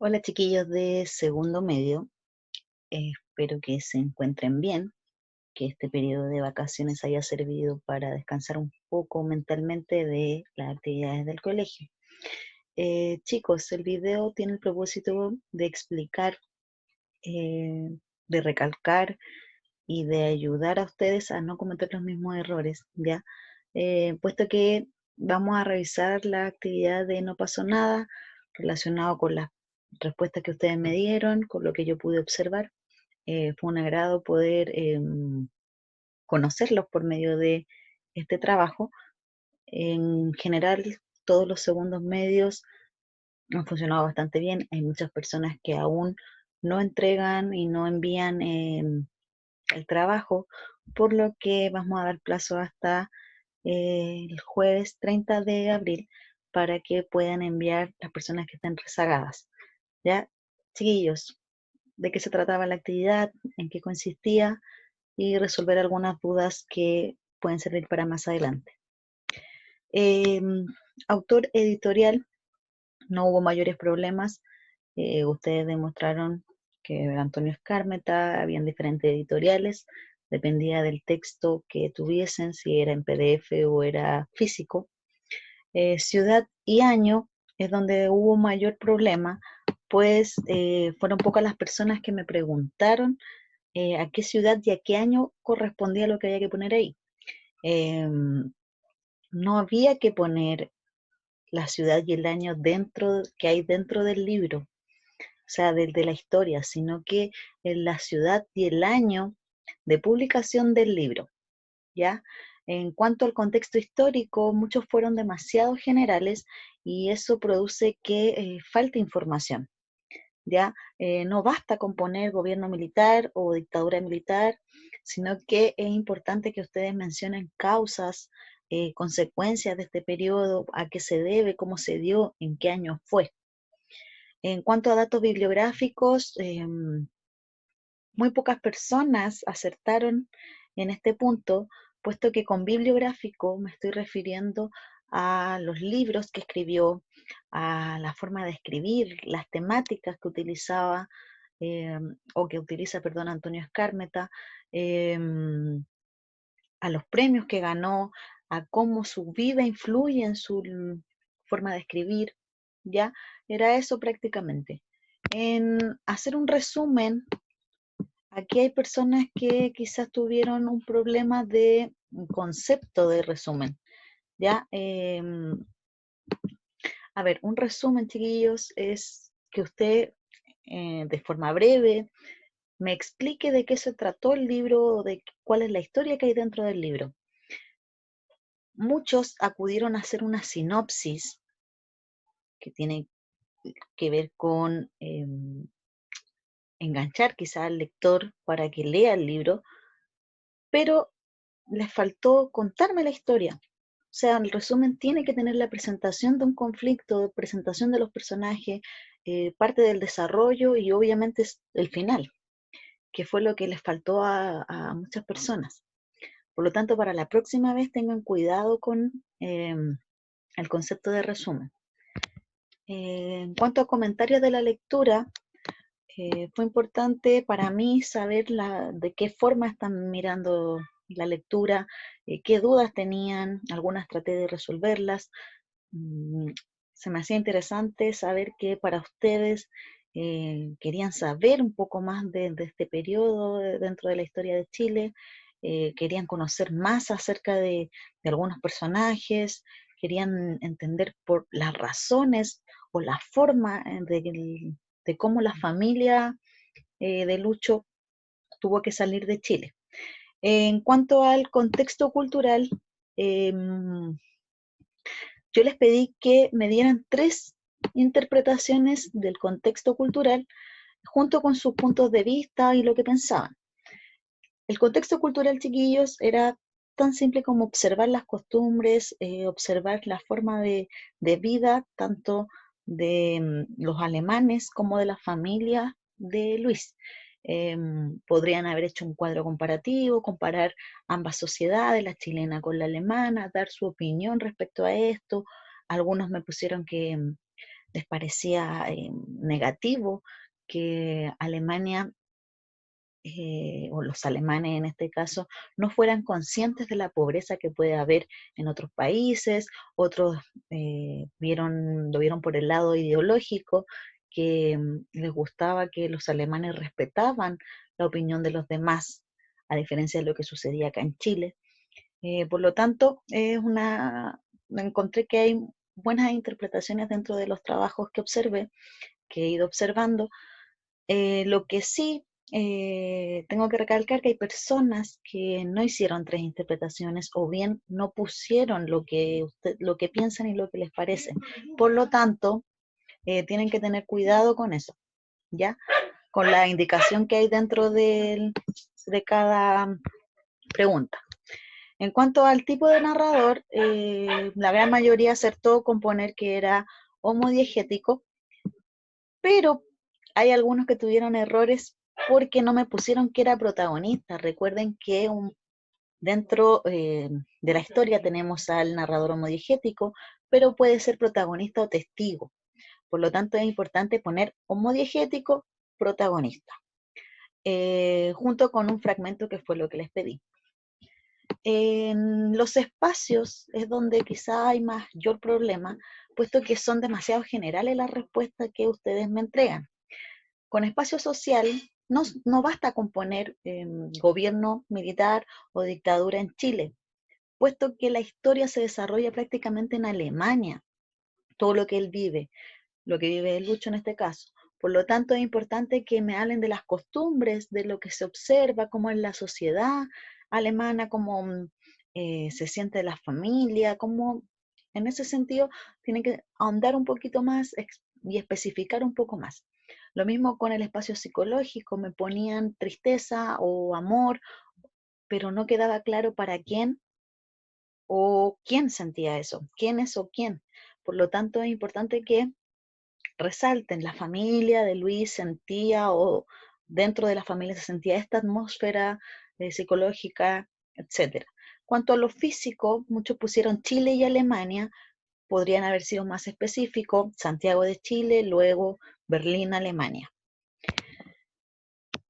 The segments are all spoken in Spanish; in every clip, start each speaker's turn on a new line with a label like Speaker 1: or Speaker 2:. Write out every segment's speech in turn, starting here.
Speaker 1: Hola chiquillos de segundo medio, espero que se encuentren bien, que este periodo de vacaciones haya servido para descansar un poco mentalmente de las actividades del colegio. Chicos, el video tiene el propósito de explicar, eh, de recalcar y de ayudar a ustedes a no cometer los mismos errores, ¿ya? Puesto que vamos a revisar la actividad de No pasó nada relacionado con las respuestas que ustedes me dieron, con lo que yo pude observar. Fue un agrado poder conocerlos por medio de este trabajo. En general, todos los segundos medios han funcionado bastante bien. Hay muchas personas que aún no entregan y no envían el trabajo, por lo que vamos a dar plazo hasta el jueves 30 de abril para que puedan enviar las personas que estén rezagadas. ¿Ya? Chiquillos, ¿de qué se trataba la actividad? ¿En qué consistía? Y resolver algunas dudas que pueden servir para más adelante. Em, Autor editorial, no hubo mayores problemas. Ustedes demostraron que era Antonio Escármeta, habían diferentes editoriales, dependía del texto que tuviesen, si era en PDF o era físico. Ciudad y año es donde hubo mayor problema, pues fueron pocas las personas que me preguntaron a qué ciudad y a qué año correspondía lo que había que poner ahí. Em, no había que poner la ciudad y el año dentro, que hay dentro del libro, o sea, de la historia, sino que en la ciudad y el año de publicación del libro, ¿ya? En cuanto al contexto histórico, muchos fueron demasiado generales y eso produce que falte información, ¿ya? No basta con poner gobierno militar o dictadura militar, sino que es importante que ustedes mencionen causas, consecuencias de este periodo, a qué se debe, cómo se dio, en qué año fue. En cuanto a datos bibliográficos, muy pocas personas acertaron en este punto, puesto que con bibliográfico me estoy refiriendo a los libros que escribió, a la forma de escribir, las temáticas que utilizaba, o que utiliza, perdón, Antonio Escármeta, a los premios que ganó, a cómo su vida influye en su forma de escribir, ¿ya? Era eso prácticamente. En hacer un resumen, aquí hay personas que quizás tuvieron un problema de concepto de resumen, ¿ya? A ver, un resumen, chiquillos, es que usted de forma breve me explique de qué se trató el libro, de cuál es la historia que hay dentro del libro. Muchos acudieron a hacer una sinopsis que tiene que ver con enganchar quizá al lector para que lea el libro, pero les faltó contarme la historia. O sea, el resumen tiene que tener la presentación de un conflicto, presentación de los personajes, parte del desarrollo y obviamente el final, que fue lo que les faltó a muchas personas. Por lo tanto, para la próxima vez tengan cuidado con el concepto de resumen. En cuanto a comentarios de la lectura, fue importante para mí saber de qué forma están mirando la lectura, qué dudas tenían, algunas traté de resolverlas. Mm, Se me hacía interesante saber que para ustedes querían saber un poco más de este periodo dentro de la historia de Chile, querían conocer más acerca de algunos personajes, querían entender por las razones o la forma de cómo la familia de Lucho tuvo que salir de Chile. En cuanto al contexto cultural, em, yo les pedí que me dieran tres interpretaciones del contexto cultural junto con sus puntos de vista y lo que pensaban. El contexto cultural, chiquillos, era tan simple como observar las costumbres, observar la forma de vida, tanto de los alemanes como de la familia de Luis. Podrían haber hecho un cuadro comparativo, comparar ambas sociedades, la chilena con la alemana, dar su opinión respecto a esto. Algunos me pusieron que les parecía negativo que Alemania o los alemanes en este caso, no fueran conscientes de la pobreza que puede haber en otros países, otros lo vieron por el lado ideológico, que les gustaba que los alemanes respetaban la opinión de los demás, a diferencia de lo que sucedía acá en Chile. Por lo tanto, encontré que hay buenas interpretaciones dentro de los trabajos que observé, que he ido observando. Lo que sí tengo que recalcar que hay personas que no hicieron tres interpretaciones o bien no pusieron lo que piensan y lo que les parece. Por lo tanto, tienen que tener cuidado con eso, ¿ya? Con la indicación que hay dentro de cada pregunta. En cuanto al tipo de narrador, la gran mayoría acertó con poner que era homodiegético, pero hay algunos que tuvieron errores porque no me pusieron que era protagonista. Recuerden que dentro de la historia tenemos al narrador homodiegético, pero puede ser protagonista o testigo. Por lo tanto, es importante poner homodiegético, protagonista, junto con un fragmento que fue lo que les pedí. En los espacios es donde quizá hay mayor problema, puesto que son demasiado generales las respuestas que ustedes me entregan. Con espacio social no basta con poner gobierno militar o dictadura en Chile, puesto que la historia se desarrolla prácticamente en Alemania, todo lo que él vive, lo que vive el Lucho en este caso. Por lo tanto, es importante que me hablen de las costumbres, de lo que se observa, cómo es la sociedad alemana, cómo se siente la familia, cómo en ese sentido tienen que ahondar un poquito más y especificar un poco más. Lo mismo con el espacio psicológico, me ponían tristeza o amor, pero no quedaba claro para quién o quién sentía eso, quién es o quién. Por lo tanto, es importante que resalten la familia de Luis sentía o dentro de la familia se sentía esta atmósfera psicológica, etcétera. Cuanto a lo físico, muchos pusieron Chile y Alemania, podrían haber sido más específicos, Santiago de Chile, luego Berlín, Alemania.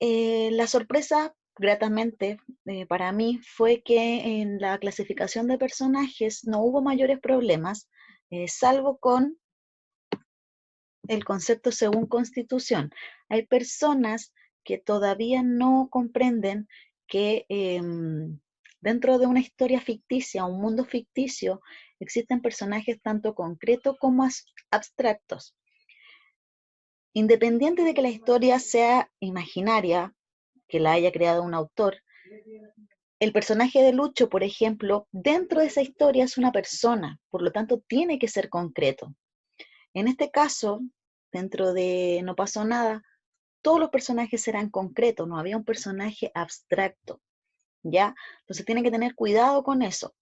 Speaker 1: La sorpresa, gratamente, para mí fue que en la clasificación de personajes no hubo mayores problemas, salvo con el concepto según Constitución. Hay personas que todavía no comprenden que dentro de una historia ficticia, un mundo ficticio, existen personajes tanto concretos como abstractos. Independiente de que la historia sea imaginaria, que la haya creado un autor, el personaje de Lucho, por ejemplo, dentro de esa historia es una persona, por lo tanto tiene que ser concreto. En este caso, dentro de No pasó nada, todos los personajes eran concretos, no había un personaje abstracto, ¿ya? Entonces tienen que tener cuidado con eso.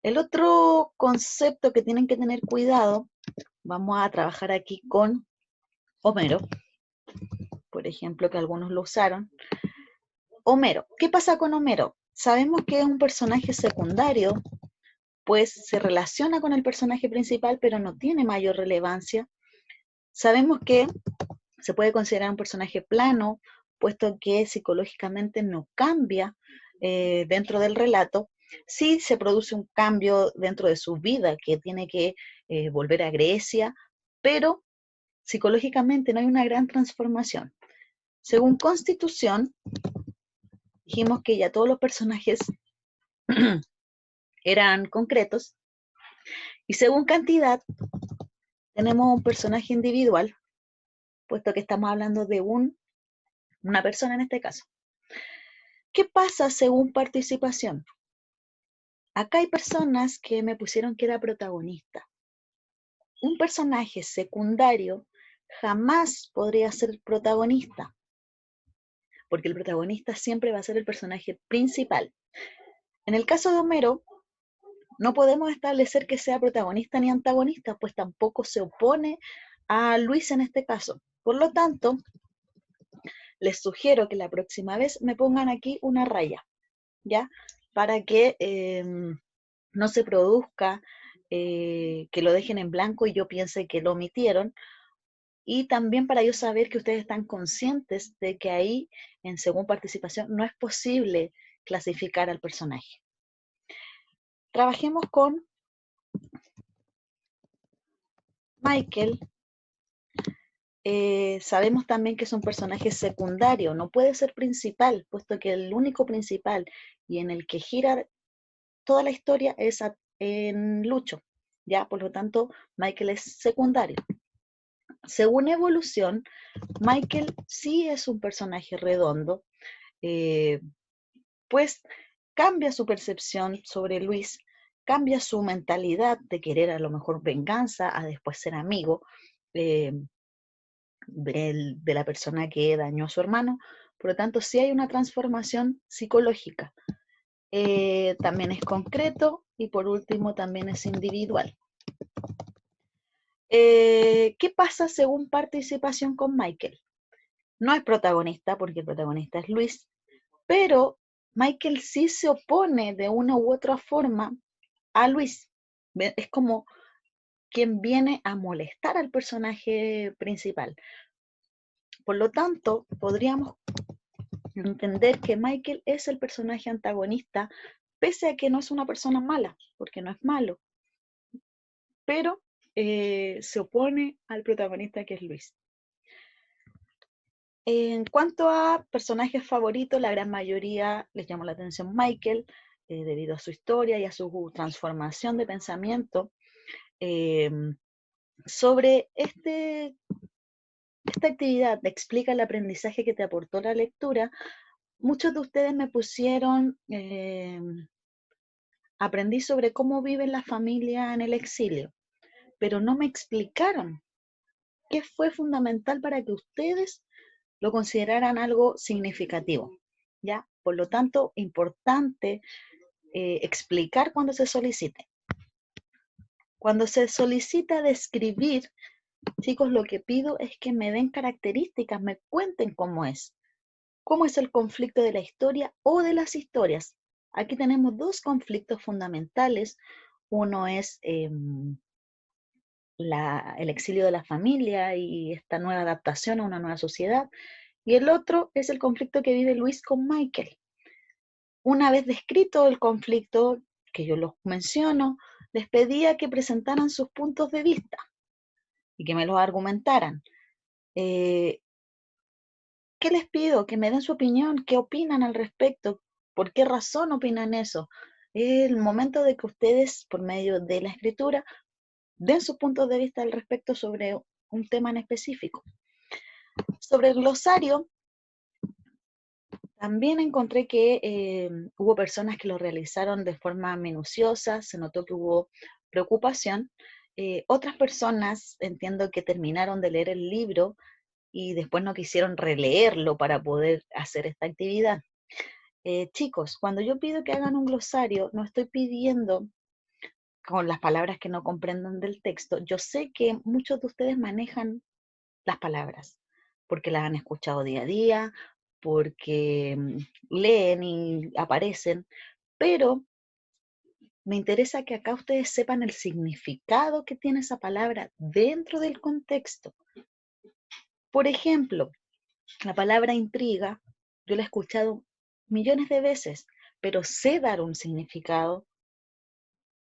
Speaker 1: El otro concepto que tienen que tener cuidado, vamos a trabajar aquí con Homero, por ejemplo, que algunos lo usaron. Homero, ¿qué pasa con Homero? Sabemos que es un personaje secundario, pues se relaciona con el personaje principal, pero no tiene mayor relevancia. Sabemos que se puede considerar un personaje plano, puesto que psicológicamente no cambia dentro del relato. Sí se produce un cambio dentro de su vida, que tiene que volver a Grecia, pero psicológicamente no hay una gran transformación. Según Constitución, dijimos que ya todos los personajes eran concretos, y según cantidad, tenemos un personaje individual, puesto que estamos hablando de una persona en este caso. ¿Qué pasa según participación? Acá hay personas que me pusieron que era protagonista. Un personaje secundario jamás podría ser protagonista, porque el protagonista siempre va a ser el personaje principal. En el caso de Homero, no podemos establecer que sea protagonista ni antagonista, pues tampoco se opone a Luis en este caso. Por lo tanto, les sugiero que la próxima vez me pongan aquí una raya, ¿ya? Para que no se produzca que lo dejen en blanco y yo piense que lo omitieron, y también para yo saber que ustedes están conscientes de que ahí, en según participación, no es posible clasificar al personaje. Trabajemos con Michael. Sabemos también que es un personaje secundario, no puede ser principal, puesto que el único principal y en el que gira toda la historia es en Lucho, ¿ya? Por lo tanto, Michael es secundario. Según evolución, Michael sí es un personaje redondo, eh, pues cambia su percepción sobre Luis, cambia su mentalidad de querer a lo mejor venganza, a después ser amigo eh, de la persona que dañó a su hermano. Por lo tanto, sí hay una transformación psicológica. También es concreto y por último también es individual. ¿Qué pasa según participación con Michael? No es protagonista porque el protagonista es Luis, pero Michael sí se opone de una u otra forma a Luis. Es como quien viene a molestar al personaje principal. Por lo tanto, podríamos entender que Michael es el personaje antagonista, pese a que no es una persona mala, porque no es malo, pero se opone al protagonista que es Luis. En cuanto a personajes favoritos, la gran mayoría les llamó la atención Michael, debido a su historia y a su transformación de pensamiento. Sobre esta actividad, explica el aprendizaje que te aportó la lectura, muchos de ustedes me pusieron, aprendí sobre cómo vive la familia en el exilio, pero no me explicaron qué fue fundamental para que ustedes lo consideraran algo significativo, ¿ya? Por lo tanto, importante explicar cuando se solicite. Cuando se solicita describir, chicos, lo que pido es que me den características, me cuenten cómo es. ¿Cómo es el conflicto de la historia o de las historias? Aquí tenemos dos conflictos fundamentales. Uno es el exilio de la familia y esta nueva adaptación a una nueva sociedad. Y el otro es el conflicto que vive Luis con Michael. Una vez descrito el conflicto, que yo los menciono, les pedía que presentaran sus puntos de vista y que me los argumentaran. Eh, ¿Qué les pido? Que me den su opinión, qué opinan al respecto, por qué razón opinan eso. Es el momento de que ustedes, por medio de la escritura, den sus puntos de vista al respecto sobre un tema en específico. Sobre el glosario, también encontré que hubo personas que lo realizaron de forma minuciosa, se notó que hubo preocupación. Otras personas entiendo que terminaron de leer el libro y después no quisieron releerlo para poder hacer esta actividad. Chicos, cuando yo pido que hagan un glosario, no estoy pidiendo con las palabras que no comprendan del texto. Yo sé que muchos de ustedes manejan las palabras, porque las han escuchado día a día, porque leen y aparecen, pero me interesa que acá ustedes sepan el significado que tiene esa palabra dentro del contexto. Por ejemplo, la palabra intriga, yo la he escuchado millones de veces, pero sé dar un significado,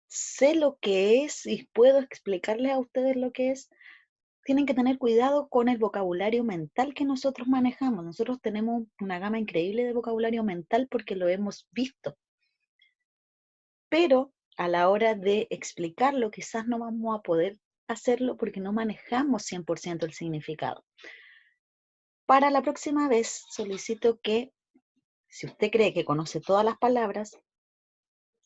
Speaker 1: sé lo que es y puedo explicarles a ustedes lo que es. Tienen que tener cuidado con el vocabulario mental que nosotros manejamos. Nosotros tenemos una gama increíble de vocabulario mental porque lo hemos visto, pero a la hora de explicarlo quizás no vamos a poder hacerlo porque no manejamos 100% el significado. Para la próxima vez solicito que, si usted cree que conoce todas las palabras,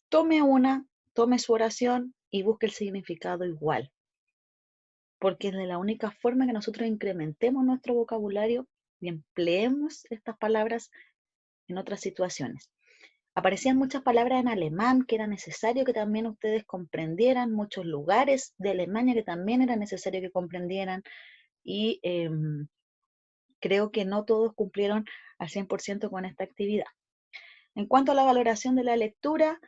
Speaker 1: tome una, tome su oración y busque el significado igual, porque es de la única forma que nosotros incrementemos nuestro vocabulario y empleemos estas palabras en otras situaciones. Aparecían muchas palabras en alemán que era necesario que también ustedes comprendieran, muchos lugares de Alemania que también era necesario que comprendieran y creo que no todos cumplieron al 100% con esta actividad. En cuanto a la valoración de la lectura,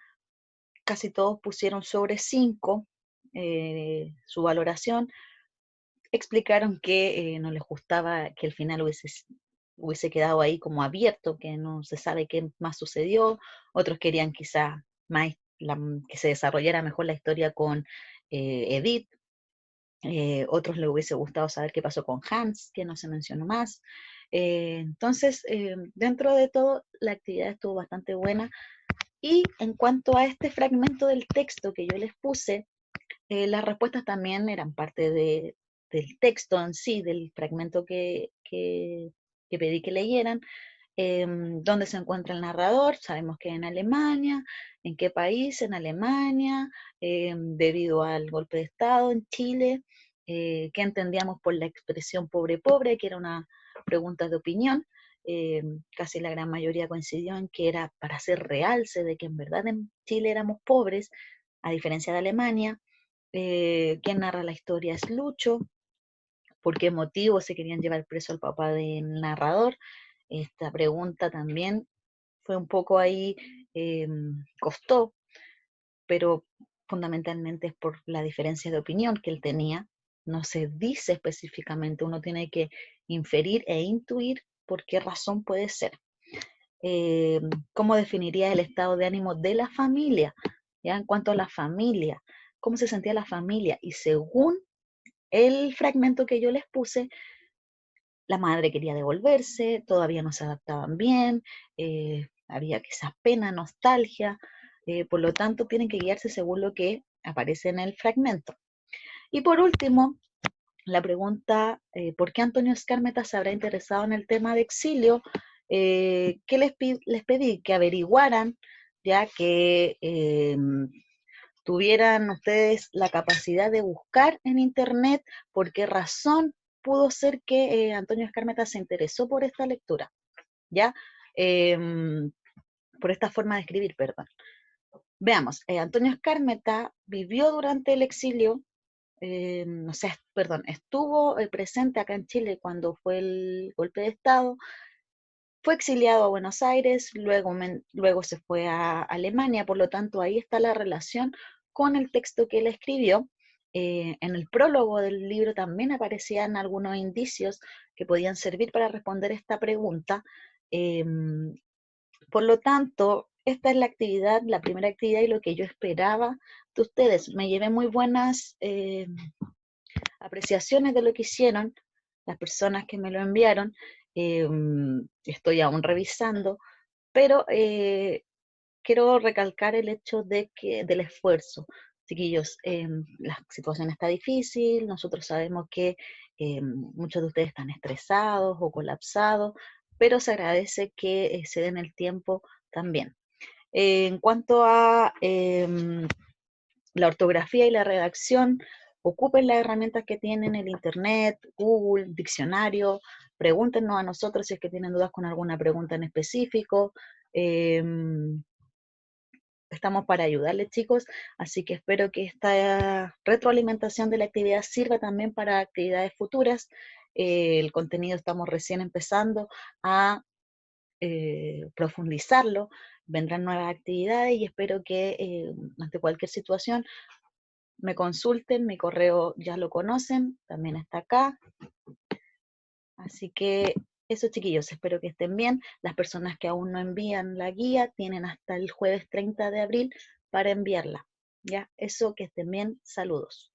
Speaker 1: casi todos pusieron sobre 5 su valoración. explicaron que no les gustaba que el final hubiese quedado ahí como abierto, que no se sabe qué más sucedió. Otros querían quizá más que se desarrollara mejor la historia con Edith. Otros les hubiese gustado saber qué pasó con Hans, que no se mencionó más. Entonces, dentro de todo, la actividad estuvo bastante buena. Y en cuanto a este fragmento del texto que yo les puse, las respuestas también eran parte del texto en sí, del fragmento que pedí que leyeran. ¿Dónde se encuentra el narrador? Sabemos que en Alemania. ¿En qué país? En Alemania. Debido al golpe de Estado en Chile. ¿Qué entendíamos por la expresión pobre pobre? Que era una pregunta de opinión. Casi la gran mayoría coincidió en que era para hacer realce de que en verdad en Chile éramos pobres, a diferencia de Alemania. ¿Quién narra la historia? Es Lucho. ¿Por qué motivo se querían llevar preso al papá del narrador? Esta pregunta también fue un poco ahí, costó, pero fundamentalmente es por la diferencia de opinión que él tenía. No se dice específicamente, uno tiene que inferir e intuir por qué razón puede ser. Eh, ¿Cómo definiría el estado de ánimo de la familia? ¿Ya? En cuanto a la familia, ¿cómo se sentía la familia? Y según el fragmento que yo les puse, la madre quería devolverse, todavía no se adaptaban bien, había quizás pena, nostalgia, por lo tanto tienen que guiarse según lo que aparece en el fragmento. Y por último, la pregunta, ¿por qué Antonio Escármeta se habrá interesado en el tema de exilio? ¿Qué les pedí? Que averiguaran, ya que tuvieran ustedes la capacidad de buscar en internet por qué razón pudo ser que Antonio Escármeta se interesó por esta lectura, ¿ya? Eh, por esta forma de escribir, perdón. Veamos, Antonio Escármeta vivió durante el exilio, o sea, perdón, estuvo presente acá en Chile cuando fue el golpe de Estado, fue exiliado a Buenos Aires, luego se fue a Alemania, por lo tanto ahí está la relación con el texto que él escribió. En el prólogo del libro también aparecían algunos indicios que podían servir para responder esta pregunta. Eh, por lo tanto, esta es la actividad, la primera actividad y lo que yo esperaba de ustedes. Me llevé muy buenas apreciaciones de lo que hicieron las personas que me lo enviaron. Eh, Estoy aún revisando, pero quiero recalcar el hecho del esfuerzo. Chiquillos, la situación está difícil, nosotros sabemos que muchos de ustedes están estresados o colapsados, pero se agradece que se den el tiempo también. En cuanto a la ortografía y la redacción, ocupen las herramientas que tienen el Internet, Google, diccionario, pregúntenos a nosotros si es que tienen dudas con alguna pregunta en específico. Eh, Estamos para ayudarles, chicos, así que espero que esta retroalimentación de la actividad sirva también para actividades futuras. El contenido estamos recién empezando a profundizarlo, vendrán nuevas actividades y espero que ante cualquier situación me consulten, mi correo ya lo conocen, también está acá. Así que eso, chiquillos, espero que estén bien. Las personas que aún no envían la guía tienen hasta el jueves 30 de abril para enviarla. Ya, eso, que estén bien. Saludos.